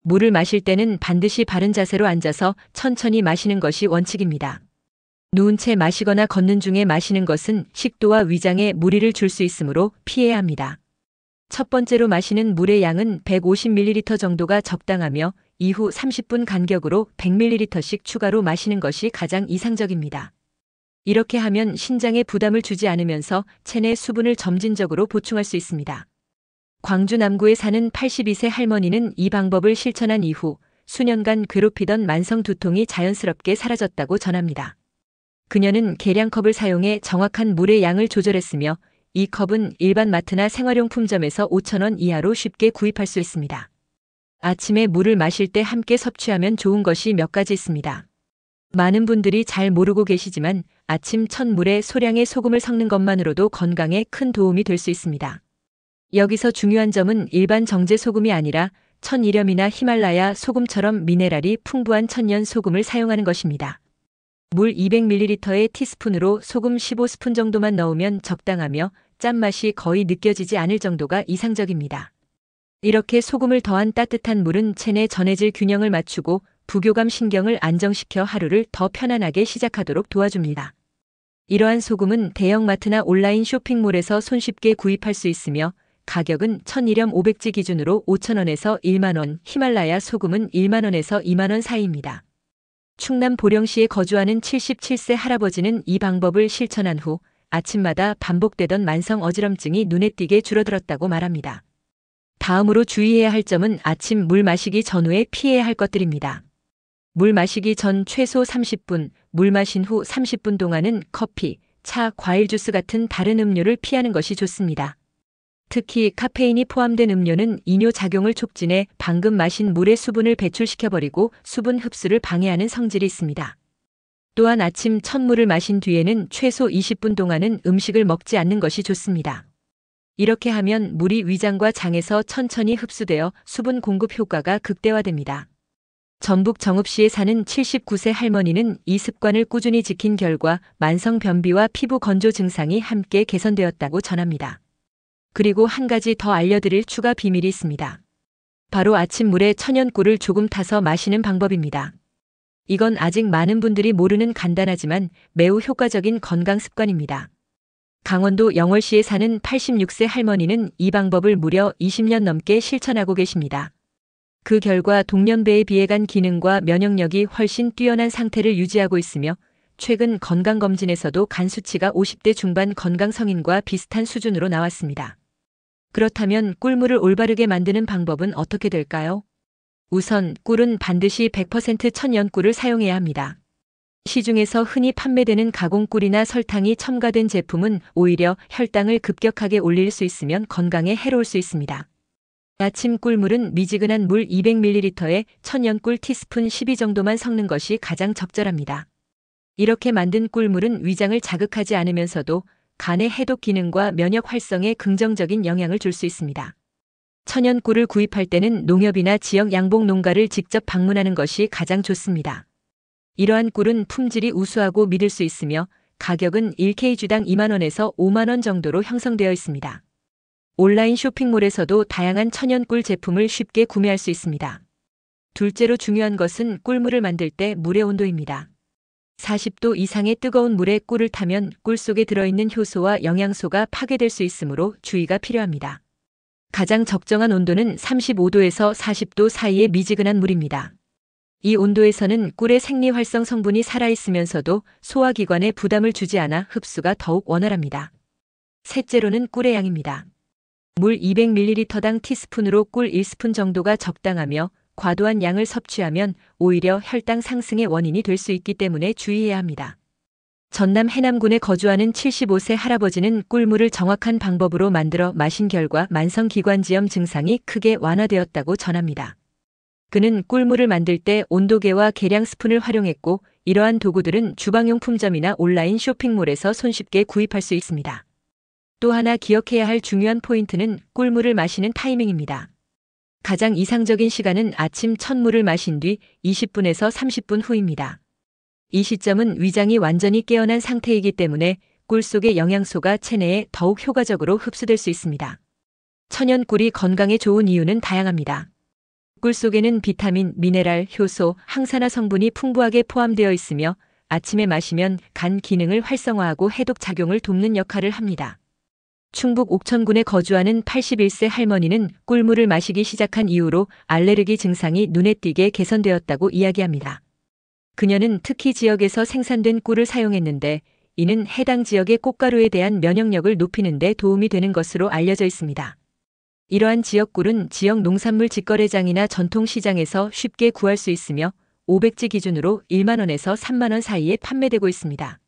A: 물을 마실 때는 반드시 바른 자세로 앉아서 천천히 마시는 것이 원칙입니다. 누운 채 마시거나 걷는 중에 마시는 것은 식도와 위장에 무리를 줄 수 있으므로 피해야 합니다. 첫 번째로 마시는 물의 양은 150ml 정도가 적당하며 이후 30분 간격으로 100ml씩 추가로 마시는 것이 가장 이상적입니다. 이렇게 하면 신장에 부담을 주지 않으면서 체내 수분을 점진적으로 보충할 수 있습니다. 광주 남구에 사는 82세 할머니는 이 방법을 실천한 이후 수년간 괴롭히던 만성 두통이 자연스럽게 사라졌다고 전합니다. 그녀는 계량컵을 사용해 정확한 물의 양을 조절했으며 이 컵은 일반 마트나 생활용품점에서 5,000원 이하로 쉽게 구입할 수 있습니다. 아침에 물을 마실 때 함께 섭취하면 좋은 것이 몇 가지 있습니다. 많은 분들이 잘 모르고 계시지만 아침 첫 물에 소량의 소금을 섞는 것만으로도 건강에 큰 도움이 될 수 있습니다. 여기서 중요한 점은 일반 정제 소금이 아니라 천일염이나 히말라야 소금처럼 미네랄이 풍부한 천연 소금을 사용하는 것입니다. 물 200ml에 티스푼으로 소금 15스푼 정도만 넣으면 적당하며 짠맛이 거의 느껴지지 않을 정도가 이상적입니다. 이렇게 소금을 더한 따뜻한 물은 체내 전해질 균형을 맞추고 부교감 신경을 안정시켜 하루를 더 편안하게 시작하도록 도와줍니다. 이러한 소금은 대형마트나 온라인 쇼핑몰에서 손쉽게 구입할 수 있으며 가격은 천일염 500지 기준으로 5,000원에서 10,000원, 히말라야 소금은 10,000원에서 20,000원 사이입니다. 충남 보령시에 거주하는 77세 할아버지는 이 방법을 실천한 후 아침마다 반복되던 만성 어지럼증이 눈에 띄게 줄어들었다고 말합니다. 다음으로 주의해야 할 점은 아침 물 마시기 전후에 피해야 할 것들입니다. 물 마시기 전 최소 30분, 물 마신 후 30분 동안은 커피, 차, 과일 주스 같은 다른 음료를 피하는 것이 좋습니다. 특히 카페인이 포함된 음료는 이뇨 작용을 촉진해 방금 마신 물의 수분을 배출시켜버리고 수분 흡수를 방해하는 성질이 있습니다. 또한 아침 첫 물을 마신 뒤에는 최소 20분 동안은 음식을 먹지 않는 것이 좋습니다. 이렇게 하면 물이 위장과 장에서 천천히 흡수되어 수분 공급 효과가 극대화됩니다. 전북 정읍시에 사는 79세 할머니는 이 습관을 꾸준히 지킨 결과 만성 변비와 피부 건조 증상이 함께 개선되었다고 전합니다. 그리고 한 가지 더 알려드릴 추가 비밀이 있습니다. 바로 아침물에 천연꿀을 조금 타서 마시는 방법입니다. 이건 아직 많은 분들이 모르는 간단하지만 매우 효과적인 건강 습관입니다. 강원도 영월시에 사는 86세 할머니는 이 방법을 무려 20년 넘게 실천하고 계십니다. 그 결과 동년배에 비해 간 기능과 면역력이 훨씬 뛰어난 상태를 유지하고 있으며 최근 건강검진에서도 간 수치가 50대 중반 건강 성인과 비슷한 수준으로 나왔습니다. 그렇다면 꿀물을 올바르게 만드는 방법은 어떻게 될까요? 우선 꿀은 반드시 100% 천연꿀을 사용해야 합니다. 시중에서 흔히 판매되는 가공꿀이나 설탕이 첨가된 제품은 오히려 혈당을 급격하게 올릴 수 있으면 건강에 해로울 수 있습니다. 아침 꿀물은 미지근한 물 200ml에 천연꿀 티스푼 12 정도만 섞는 것이 가장 적절합니다. 이렇게 만든 꿀물은 위장을 자극하지 않으면서도 간의 해독 기능과 면역 활성에 긍정적인 영향을 줄 수 있습니다. 천연꿀을 구입할 때는 농협이나 지역 양봉 농가를 직접 방문하는 것이 가장 좋습니다. 이러한 꿀은 품질이 우수하고 믿을 수 있으며 가격은 1kg당 20,000원에서 50,000원 정도로 형성되어 있습니다. 온라인 쇼핑몰에서도 다양한 천연꿀 제품을 쉽게 구매할 수 있습니다. 둘째로 중요한 것은 꿀물을 만들 때 물의 온도입니다. 40도 이상의 뜨거운 물에 꿀을 타면 꿀 속에 들어있는 효소와 영양소가 파괴될 수 있으므로 주의가 필요합니다. 가장 적정한 온도는 35도에서 40도 사이의 미지근한 물입니다. 이 온도에서는 꿀의 생리활성 성분이 살아있으면서도 소화기관에 부담을 주지 않아 흡수가 더욱 원활합니다. 셋째로는 꿀의 양입니다. 물 200ml당 티스푼으로 꿀 1스푼 정도가 적당하며 과도한 양을 섭취하면 오히려 혈당 상승의 원인이 될 수 있기 때문에 주의해야 합니다. 전남 해남군에 거주하는 75세 할아버지는 꿀물을 정확한 방법으로 만들어 마신 결과 만성기관지염 증상이 크게 완화되었다고 전합니다. 그는 꿀물을 만들 때 온도계와 계량 스푼을 활용했고 이러한 도구들은 주방용품점이나 온라인 쇼핑몰에서 손쉽게 구입할 수 있습니다. 또 하나 기억해야 할 중요한 포인트는 꿀물을 마시는 타이밍입니다. 가장 이상적인 시간은 아침 첫 물을 마신 뒤 20분에서 30분 후입니다. 이 시점은 위장이 완전히 깨어난 상태이기 때문에 꿀 속의 영양소가 체내에 더욱 효과적으로 흡수될 수 있습니다. 천연 꿀이 건강에 좋은 이유는 다양합니다. 꿀 속에는 비타민, 미네랄, 효소, 항산화 성분이 풍부하게 포함되어 있으며 아침에 마시면 간 기능을 활성화하고 해독 작용을 돕는 역할을 합니다. 충북 옥천군에 거주하는 81세 할머니는 꿀물을 마시기 시작한 이후로 알레르기 증상이 눈에 띄게 개선되었다고 이야기합니다. 그녀는 특히 지역에서 생산된 꿀을 사용했는데 이는 해당 지역의 꽃가루에 대한 면역력을 높이는 데 도움이 되는 것으로 알려져 있습니다. 이러한 지역꿀은 지역 농산물 직거래장이나 전통시장에서 쉽게 구할 수 있으며 500지 기준으로 1만 원에서 3만 원 사이에 판매되고 있습니다.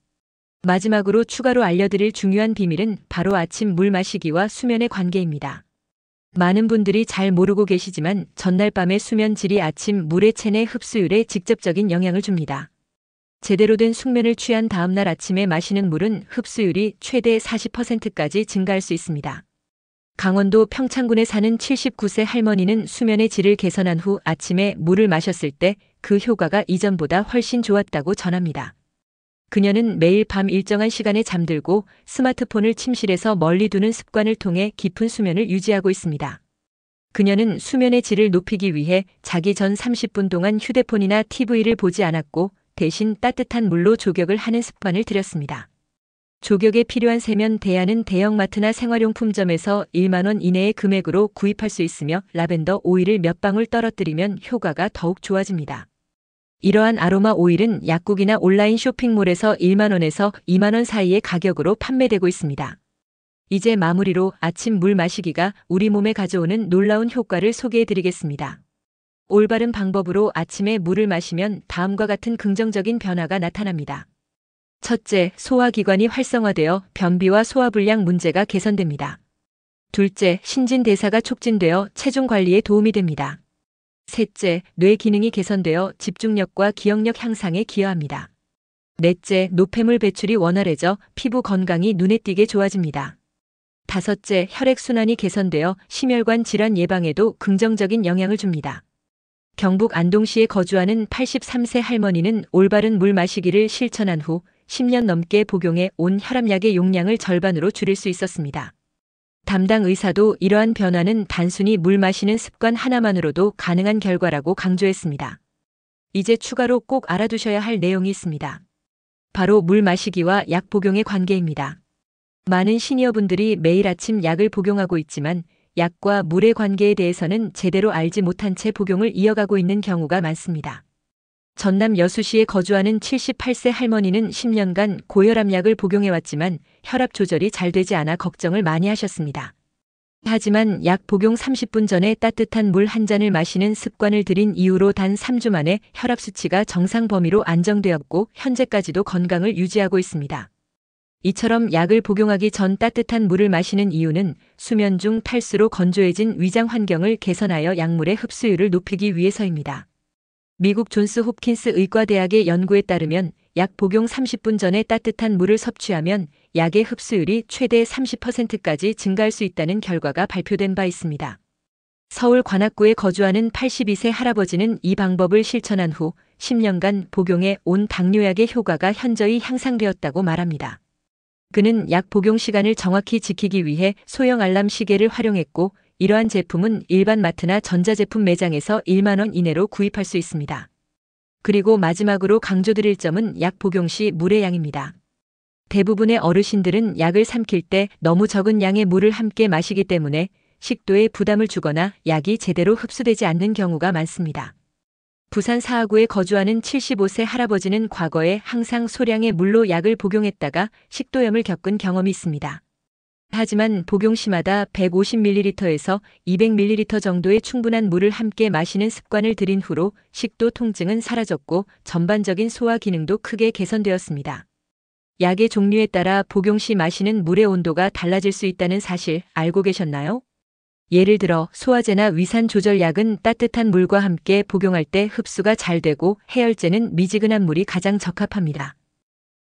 A: 마지막으로 추가로 알려드릴 중요한 비밀은 바로 아침 물 마시기와 수면의 관계입니다. 많은 분들이 잘 모르고 계시지만 전날 밤의 수면 질이 아침 물의 체내 흡수율에 직접적인 영향을 줍니다. 제대로 된 숙면을 취한 다음날 아침에 마시는 물은 흡수율이 최대 40%까지 증가할 수 있습니다. 강원도 평창군에 사는 79세 할머니는 수면의 질을 개선한 후 아침에 물을 마셨을 때 그 효과가 이전보다 훨씬 좋았다고 전합니다. 그녀는 매일 밤 일정한 시간에 잠들고 스마트폰을 침실에서 멀리 두는 습관을 통해 깊은 수면을 유지하고 있습니다. 그녀는 수면의 질을 높이기 위해 자기 전 30분 동안 휴대폰이나 TV를 보지 않았고 대신 따뜻한 물로 조격을 하는 습관을 들였습니다. 조격에 필요한 세면 대야는 대형마트나 생활용품점에서 1만 원 이내의 금액으로 구입할 수 있으며 라벤더 오일을 몇 방울 떨어뜨리면 효과가 더욱 좋아집니다. 이러한 아로마 오일은 약국이나 온라인 쇼핑몰에서 1만 원에서 2만 원 사이의 가격으로 판매되고 있습니다. 이제 마무리로 아침 물 마시기가 우리 몸에 가져오는 놀라운 효과를 소개해드리겠습니다. 올바른 방법으로 아침에 물을 마시면 다음과 같은 긍정적인 변화가 나타납니다. 첫째, 소화기관이 활성화되어 변비와 소화불량 문제가 개선됩니다. 둘째, 신진대사가 촉진되어 체중 관리에 도움이 됩니다. 셋째, 뇌 기능이 개선되어 집중력과 기억력 향상에 기여합니다. 넷째, 노폐물 배출이 원활해져 피부 건강이 눈에 띄게 좋아집니다. 다섯째, 혈액순환이 개선되어 심혈관 질환 예방에도 긍정적인 영향을 줍니다. 경북 안동시에 거주하는 83세 할머니는 올바른 물 마시기를 실천한 후 10년 넘게 복용해 온 혈압약의 용량을 절반으로 줄일 수 있었습니다. 담당 의사도 이러한 변화는 단순히 물 마시는 습관 하나만으로도 가능한 결과라고 강조했습니다. 이제 추가로 꼭 알아두셔야 할 내용이 있습니다. 바로 물 마시기와 약 복용의 관계입니다. 많은 시니어분들이 매일 아침 약을 복용하고 있지만 약과 물의 관계에 대해서는 제대로 알지 못한 채 복용을 이어가고 있는 경우가 많습니다. 전남 여수시에 거주하는 78세 할머니는 10년간 고혈압약을 복용해왔지만 혈압 조절이 잘 되지 않아 걱정을 많이 하셨습니다. 하지만 약 복용 30분 전에 따뜻한 물 한 잔을 마시는 습관을 들인 이후로 단 3주 만에 혈압 수치가 정상 범위로 안정되었고 현재까지도 건강을 유지하고 있습니다. 이처럼 약을 복용하기 전 따뜻한 물을 마시는 이유는 수면 중 탈수로 건조해진 위장 환경을 개선하여 약물의 흡수율을 높이기 위해서입니다. 미국 존스 홉킨스 의과대학의 연구에 따르면 약 복용 30분 전에 따뜻한 물을 섭취하면 약의 흡수율이 최대 30%까지 증가할 수 있다는 결과가 발표된 바 있습니다. 서울 관악구에 거주하는 82세 할아버지는 이 방법을 실천한 후 10년간 복용해 온 당뇨약의 효과가 현저히 향상되었다고 말합니다. 그는 약 복용 시간을 정확히 지키기 위해 소형 알람 시계를 활용했고 이러한 제품은 일반 마트나 전자제품 매장에서 1만 원 이내로 구입할 수 있습니다. 그리고 마지막으로 강조드릴 점은 약 복용 시 물의 양입니다. 대부분의 어르신들은 약을 삼킬 때 너무 적은 양의 물을 함께 마시기 때문에 식도에 부담을 주거나 약이 제대로 흡수되지 않는 경우가 많습니다. 부산 사하구에 거주하는 75세 할아버지는 과거에 항상 소량의 물로 약을 복용했다가 식도염을 겪은 경험이 있습니다. 하지만 복용 시마다 150ml에서 200ml 정도의 충분한 물을 함께 마시는 습관을 들인 후로 식도 통증은 사라졌고 전반적인 소화 기능도 크게 개선되었습니다. 약의 종류에 따라 복용 시 마시는 물의 온도가 달라질 수 있다는 사실 알고 계셨나요? 예를 들어 소화제나 위산 조절 약은 따뜻한 물과 함께 복용할 때 흡수가 잘 되고 해열제는 미지근한 물이 가장 적합합니다.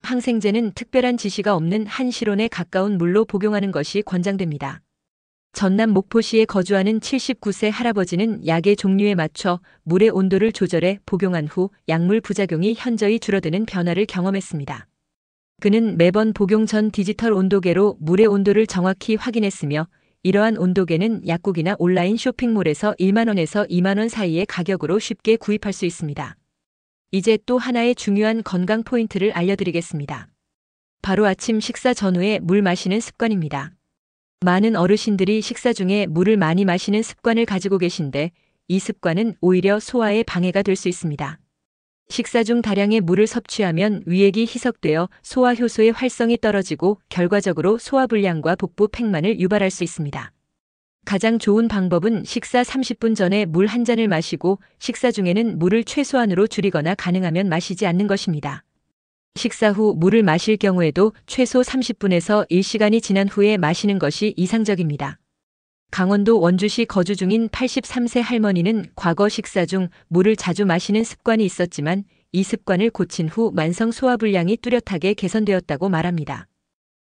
A: 항생제는 특별한 지시가 없는 한시론에 가까운 물로 복용하는 것이 권장됩니다. 전남 목포시에 거주하는 79세 할아버지는 약의 종류에 맞춰 물의 온도를 조절해 복용한 후 약물 부작용이 현저히 줄어드는 변화를 경험했습니다. 그는 매번 복용 전 디지털 온도계로 물의 온도를 정확히 확인했으며 이러한 온도계는 약국이나 온라인 쇼핑몰에서 1만 원에서 2만 원 사이의 가격으로 쉽게 구입할 수 있습니다. 이제 또 하나의 중요한 건강 포인트를 알려드리겠습니다. 바로 아침 식사 전후에 물 마시는 습관입니다. 많은 어르신들이 식사 중에 물을 많이 마시는 습관을 가지고 계신데 이 습관은 오히려 소화에 방해가 될 수 있습니다. 식사 중 다량의 물을 섭취하면 위액이 희석되어 소화 효소의 활성이 떨어지고 결과적으로 소화불량과 복부 팽만을 유발할 수 있습니다. 가장 좋은 방법은 식사 30분 전에 물 한 잔을 마시고 식사 중에는 물을 최소한으로 줄이거나 가능하면 마시지 않는 것입니다. 식사 후 물을 마실 경우에도 최소 30분에서 1시간이 지난 후에 마시는 것이 이상적입니다. 강원도 원주시 거주 중인 83세 할머니는 과거 식사 중 물을 자주 마시는 습관이 있었지만 이 습관을 고친 후 만성 소화불량이 뚜렷하게 개선되었다고 말합니다.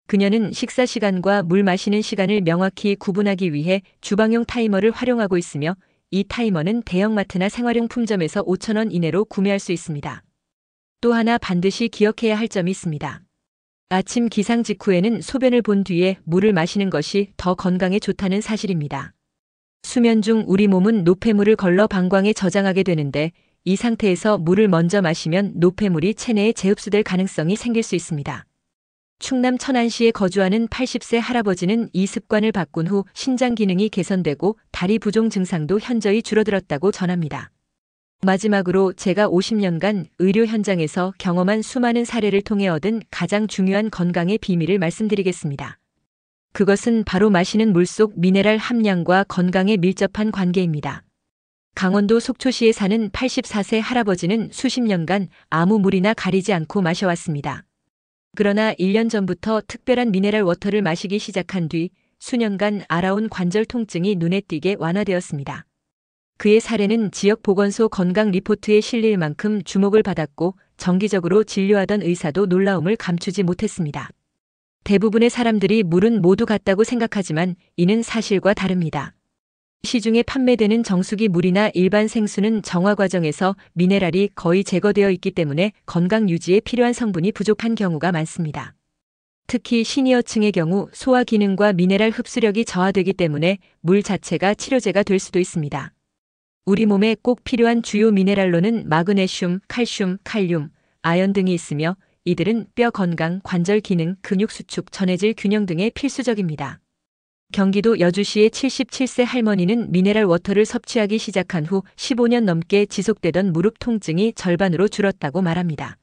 A: 그녀는 식사 시간과 물 마시는 시간을 명확히 구분하기 위해 주방용 타이머를 활용하고 있으며 이 타이머는 대형마트나 생활용품점에서 5,000원 이내로 구매할 수 있습니다. 또 하나 반드시 기억해야 할 점이 있습니다. 아침 기상 직후에는 소변을 본 뒤에 물을 마시는 것이 더 건강에 좋다는 사실입니다. 수면 중 우리 몸은 노폐물을 걸러 방광에 저장하게 되는데 이 상태에서 물을 먼저 마시면 노폐물이 체내에 재흡수될 가능성이 생길 수 있습니다. 충남 천안시에 거주하는 80세 할아버지는 이 습관을 바꾼 후 신장 기능이 개선되고 다리 부종 증상도 현저히 줄어들었다고 전합니다. 마지막으로 제가 50년간 의료 현장에서 경험한 수많은 사례를 통해 얻은 가장 중요한 건강의 비밀을 말씀드리겠습니다. 그것은 바로 마시는 물 속 미네랄 함량과 건강에 밀접한 관계입니다. 강원도 속초시에 사는 84세 할아버지는 수십 년간 아무 물이나 가리지 않고 마셔왔습니다. 그러나 1년 전부터 특별한 미네랄 워터를 마시기 시작한 뒤 수년간 앓아온 관절 통증이 눈에 띄게 완화되었습니다. 그의 사례는 지역 보건소 건강 리포트에 실릴 만큼 주목을 받았고 정기적으로 진료하던 의사도 놀라움을 감추지 못했습니다. 대부분의 사람들이 물은 모두 같다고 생각하지만 이는 사실과 다릅니다. 시중에 판매되는 정수기 물이나 일반 생수는 정화 과정에서 미네랄이 거의 제거되어 있기 때문에 건강 유지에 필요한 성분이 부족한 경우가 많습니다. 특히 시니어층의 경우 소화 기능과 미네랄 흡수력이 저하되기 때문에 물 자체가 치료제가 될 수도 있습니다. 우리 몸에 꼭 필요한 주요 미네랄로는 마그네슘, 칼슘, 칼륨, 아연 등이 있으며 이들은 뼈 건강, 관절 기능, 근육 수축, 전해질 균형 등에 필수적입니다. 경기도 여주시의 77세 할머니는 미네랄 워터를 섭취하기 시작한 후 15년 넘게 지속되던 무릎 통증이 절반으로 줄었다고 말합니다.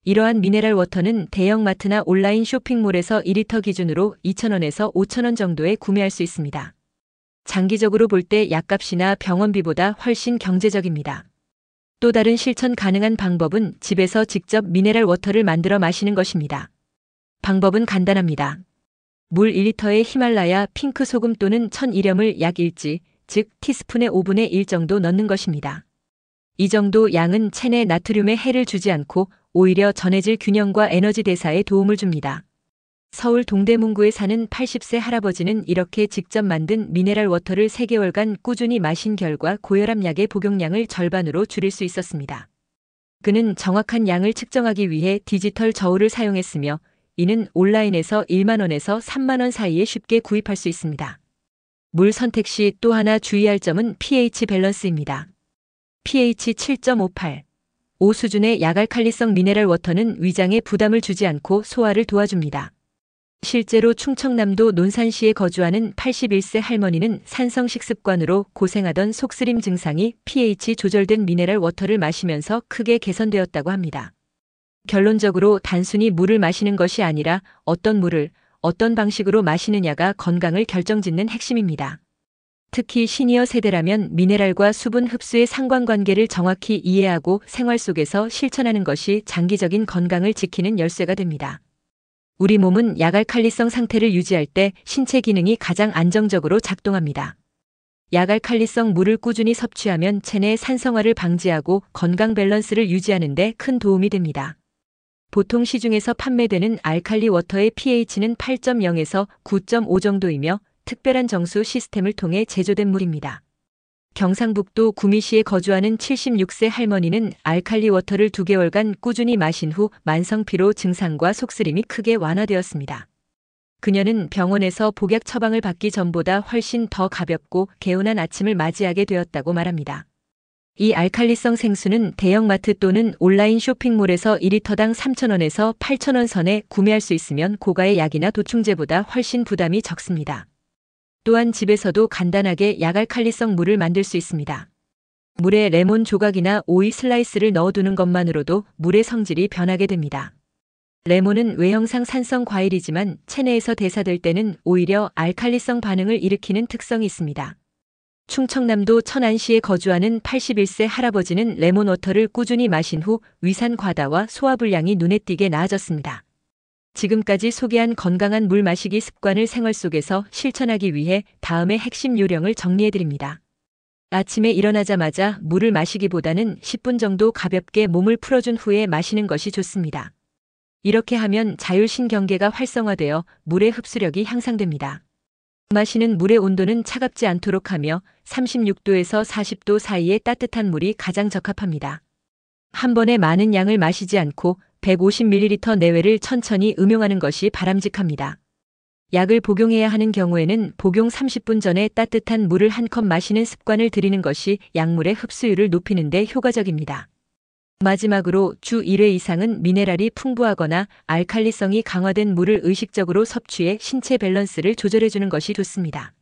A: 이러한 미네랄 워터는 대형마트나 온라인 쇼핑몰에서 2리터 기준으로 2,000원에서 5,000원 정도에 구매할 수 있습니다. 장기적으로 볼 때 약값이나 병원비보다 훨씬 경제적입니다. 또 다른 실천 가능한 방법은 집에서 직접 미네랄 워터를 만들어 마시는 것입니다. 방법은 간단합니다. 물 1리터에 히말라야 핑크 소금 또는 천일염을 약 1지, 즉 티스푼의 5분의 1 정도 넣는 것입니다. 이 정도 양은 체내 나트륨에 해를 주지 않고 오히려 전해질 균형과 에너지 대사에 도움을 줍니다. 서울 동대문구에 사는 80세 할아버지는 이렇게 직접 만든 미네랄 워터를 3개월간 꾸준히 마신 결과 고혈압 약의 복용량을 절반으로 줄일 수 있었습니다. 그는 정확한 양을 측정하기 위해 디지털 저울을 사용했으며 이는 온라인에서 1만 원에서 3만 원 사이에 쉽게 구입할 수 있습니다. 물 선택 시 또 하나 주의할 점은 pH 밸런스입니다. pH 7.58, 5 수준의 약알칼리성 미네랄 워터는 위장에 부담을 주지 않고 소화를 도와줍니다. 실제로 충청남도 논산시에 거주하는 81세 할머니는 산성 식습관으로 고생하던 속쓰림 증상이 pH 조절된 미네랄 워터를 마시면서 크게 개선되었다고 합니다. 결론적으로 단순히 물을 마시는 것이 아니라 어떤 물을 어떤 방식으로 마시느냐가 건강을 결정짓는 핵심입니다. 특히 시니어 세대라면 미네랄과 수분 흡수의 상관관계를 정확히 이해하고 생활 속에서 실천하는 것이 장기적인 건강을 지키는 열쇠가 됩니다. 우리 몸은 약알칼리성 상태를 유지할 때 신체 기능이 가장 안정적으로 작동합니다. 약알칼리성 물을 꾸준히 섭취하면 체내 산성화를 방지하고 건강 밸런스를 유지하는 데 큰 도움이 됩니다. 보통 시중에서 판매되는 알칼리 워터의 pH는 8.0에서 9.5 정도이며 특별한 정수 시스템을 통해 제조된 물입니다. 경상북도 구미시에 거주하는 76세 할머니는 알칼리 워터를 2개월간 꾸준히 마신 후 만성피로 증상과 속쓰림이 크게 완화되었습니다. 그녀는 병원에서 복약 처방을 받기 전보다 훨씬 더 가볍고 개운한 아침을 맞이하게 되었다고 말합니다. 이 알칼리성 생수는 대형마트 또는 온라인 쇼핑몰에서 1리터당 3,000원에서 8,000원 선에 구매할 수 있으면 고가의 약이나 도충제보다 훨씬 부담이 적습니다. 또한 집에서도 간단하게 약알칼리성 물을 만들 수 있습니다. 물에 레몬 조각이나 오이 슬라이스를 넣어두는 것만으로도 물의 성질이 변하게 됩니다. 레몬은 외형상 산성 과일이지만 체내에서 대사될 때는 오히려 알칼리성 반응을 일으키는 특성이 있습니다. 충청남도 천안시에 거주하는 81세 할아버지는 레몬워터를 꾸준히 마신 후 위산 과다와 소화불량이 눈에 띄게 나아졌습니다. 지금까지 소개한 건강한 물 마시기 습관을 생활 속에서 실천하기 위해 다음의 핵심 요령을 정리해드립니다. 아침에 일어나자마자 물을 마시기보다는 10분 정도 가볍게 몸을 풀어준 후에 마시는 것이 좋습니다. 이렇게 하면 자율신경계가 활성화되어 물의 흡수력이 향상됩니다. 마시는 물의 온도는 차갑지 않도록 하며 36도에서 40도 사이의 따뜻한 물이 가장 적합합니다. 한 번에 많은 양을 마시지 않고 150ml 내외를 천천히 음용하는 것이 바람직합니다. 약을 복용해야 하는 경우에는 복용 30분 전에 따뜻한 물을 한 컵 마시는 습관을 들이는 것이 약물의 흡수율을 높이는 데 효과적입니다. 마지막으로 주 1회 이상은 미네랄이 풍부하거나 알칼리성이 강화된 물을 의식적으로 섭취해 신체 밸런스를 조절해주는 것이 좋습니다.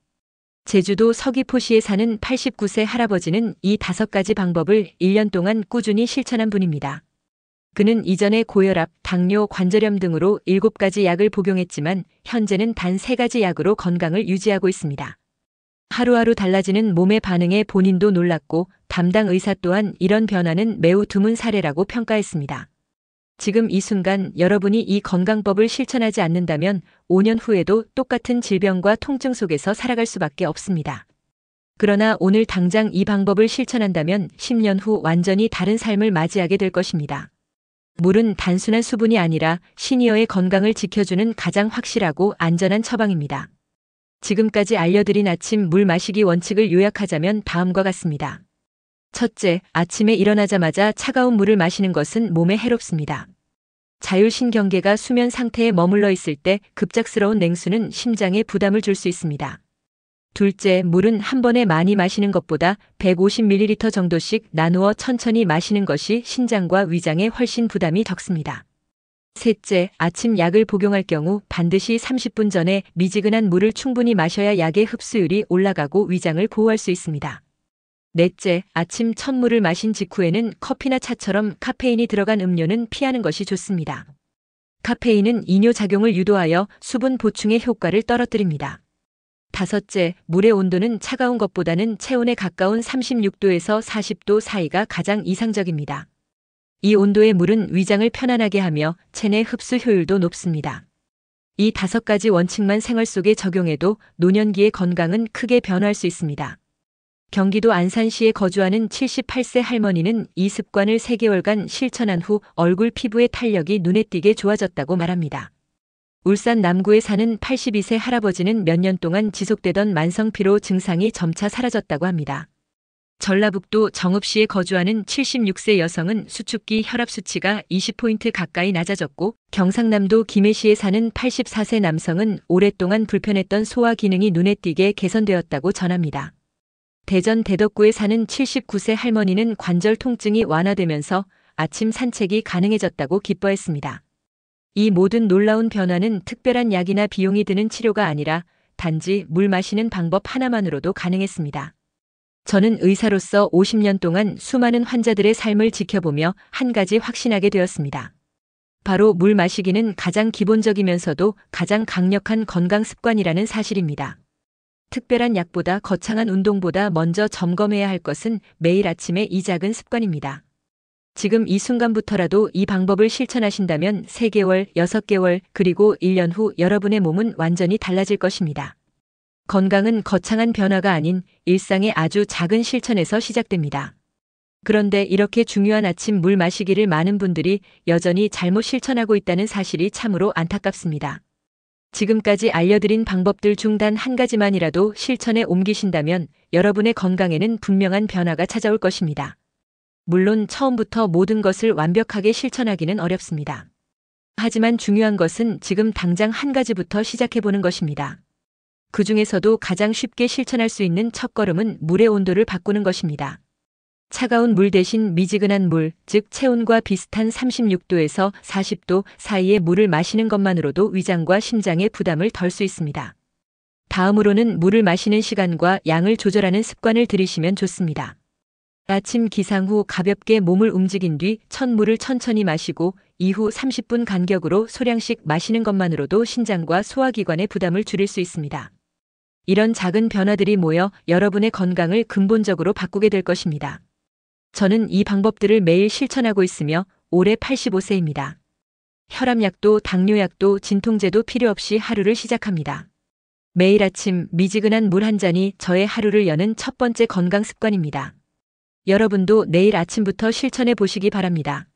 A: 제주도 서귀포시에 사는 89세 할아버지는 이 5가지 방법을 1년 동안 꾸준히 실천한 분입니다. 그는 이전에 고혈압, 당뇨, 관절염 등으로 7가지 약을 복용했지만 현재는 단 3가지 약으로 건강을 유지하고 있습니다. 하루하루 달라지는 몸의 반응에 본인도 놀랐고 담당 의사 또한 이런 변화는 매우 드문 사례라고 평가했습니다. 지금 이 순간 여러분이 이 건강법을 실천하지 않는다면 5년 후에도 똑같은 질병과 통증 속에서 살아갈 수밖에 없습니다. 그러나 오늘 당장 이 방법을 실천한다면 10년 후 완전히 다른 삶을 맞이하게 될 것입니다. 물은 단순한 수분이 아니라 시니어의 건강을 지켜주는 가장 확실하고 안전한 처방입니다. 지금까지 알려드린 아침 물 마시기 원칙을 요약하자면 다음과 같습니다. 첫째, 아침에 일어나자마자 차가운 물을 마시는 것은 몸에 해롭습니다. 자율신경계가 수면 상태에 머물러 있을 때 급작스러운 냉수는 심장에 부담을 줄 수 있습니다. 둘째, 물은 한 번에 많이 마시는 것보다 150ml 정도씩 나누어 천천히 마시는 것이 신장과 위장에 훨씬 부담이 적습니다. 셋째, 아침 약을 복용할 경우 반드시 30분 전에 미지근한 물을 충분히 마셔야 약의 흡수율이 올라가고 위장을 보호할 수 있습니다. 넷째, 아침 첫 물을 마신 직후에는 커피나 차처럼 카페인이 들어간 음료는 피하는 것이 좋습니다. 카페인은 이뇨작용을 유도하여 수분 보충의 효과를 떨어뜨립니다. 다섯째, 물의 온도는 차가운 것보다는 체온에 가까운 36도에서 40도 사이가 가장 이상적입니다. 이 온도의 물은 위장을 편안하게 하며 체내 흡수 효율도 높습니다. 이 5가지 원칙만 생활 속에 적용해도 노년기의 건강은 크게 변화할 수 있습니다. 경기도 안산시에 거주하는 78세 할머니는 이 습관을 3개월간 실천한 후 얼굴 피부의 탄력이 눈에 띄게 좋아졌다고 말합니다. 울산 남구에 사는 82세 할아버지는 몇 년 동안 지속되던 만성피로 증상이 점차 사라졌다고 합니다. 전라북도 정읍시에 거주하는 76세 여성은 수축기 혈압 수치가 20포인트 가까이 낮아졌고 경상남도 김해시에 사는 84세 남성은 오랫동안 불편했던 소화 기능이 눈에 띄게 개선되었다고 전합니다. 대전 대덕구에 사는 79세 할머니는 관절 통증이 완화되면서 아침 산책이 가능해졌다고 기뻐했습니다. 이 모든 놀라운 변화는 특별한 약이나 비용이 드는 치료가 아니라 단지 물 마시는 방법 하나만으로도 가능했습니다. 저는 의사로서 50년 동안 수많은 환자들의 삶을 지켜보며 한 가지 확신하게 되었습니다. 바로 물 마시기는 가장 기본적이면서도 가장 강력한 건강 습관이라는 사실입니다. 특별한 약보다 거창한 운동보다 먼저 점검해야 할 것은 매일 아침에 이 작은 습관입니다. 지금 이 순간부터라도 이 방법을 실천하신다면 3개월, 6개월, 그리고 1년 후 여러분의 몸은 완전히 달라질 것입니다. 건강은 거창한 변화가 아닌 일상의 아주 작은 실천에서 시작됩니다. 그런데 이렇게 중요한 아침 물 마시기를 많은 분들이 여전히 잘못 실천하고 있다는 사실이 참으로 안타깝습니다. 지금까지 알려드린 방법들 중 단 한 가지만이라도 실천에 옮기신다면 여러분의 건강에는 분명한 변화가 찾아올 것입니다. 물론 처음부터 모든 것을 완벽하게 실천하기는 어렵습니다. 하지만 중요한 것은 지금 당장 한 가지부터 시작해보는 것입니다. 그 중에서도 가장 쉽게 실천할 수 있는 첫걸음은 물의 온도를 바꾸는 것입니다. 차가운 물 대신 미지근한 물, 즉 체온과 비슷한 36도에서 40도 사이의 물을 마시는 것만으로도 위장과 심장의 부담을 덜 수 있습니다. 다음으로는 물을 마시는 시간과 양을 조절하는 습관을 들이시면 좋습니다. 아침 기상 후 가볍게 몸을 움직인 뒤 첫 물을 천천히 마시고 이후 30분 간격으로 소량씩 마시는 것만으로도 신장과 소화기관의 부담을 줄일 수 있습니다. 이런 작은 변화들이 모여 여러분의 건강을 근본적으로 바꾸게 될 것입니다. 저는 이 방법들을 매일 실천하고 있으며 올해 85세입니다. 혈압약도 당뇨약도 진통제도 필요 없이 하루를 시작합니다. 매일 아침 미지근한 물 한 잔이 저의 하루를 여는 첫 번째 건강 습관입니다. 여러분도 내일 아침부터 실천해 보시기 바랍니다.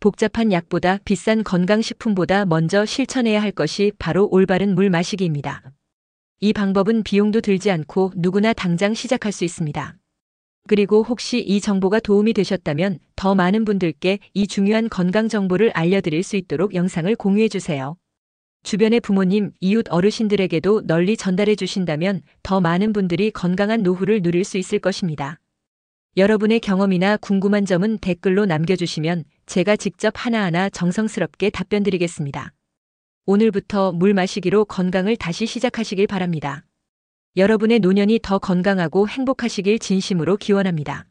A: 복잡한 약보다 비싼 건강식품보다 먼저 실천해야 할 것이 바로 올바른 물 마시기입니다. 이 방법은 비용도 들지 않고 누구나 당장 시작할 수 있습니다. 그리고 혹시 이 정보가 도움이 되셨다면 더 많은 분들께 이 중요한 건강 정보를 알려드릴 수 있도록 영상을 공유해 주세요. 주변의 부모님, 이웃 어르신들에게도 널리 전달해 주신다면 더 많은 분들이 건강한 노후를 누릴 수 있을 것입니다. 여러분의 경험이나 궁금한 점은 댓글로 남겨주시면 제가 직접 하나하나 정성스럽게 답변드리겠습니다. 오늘부터 물 마시기로 건강을 다시 시작하시길 바랍니다. 여러분의 노년이 더 건강하고 행복하시길 진심으로 기원합니다.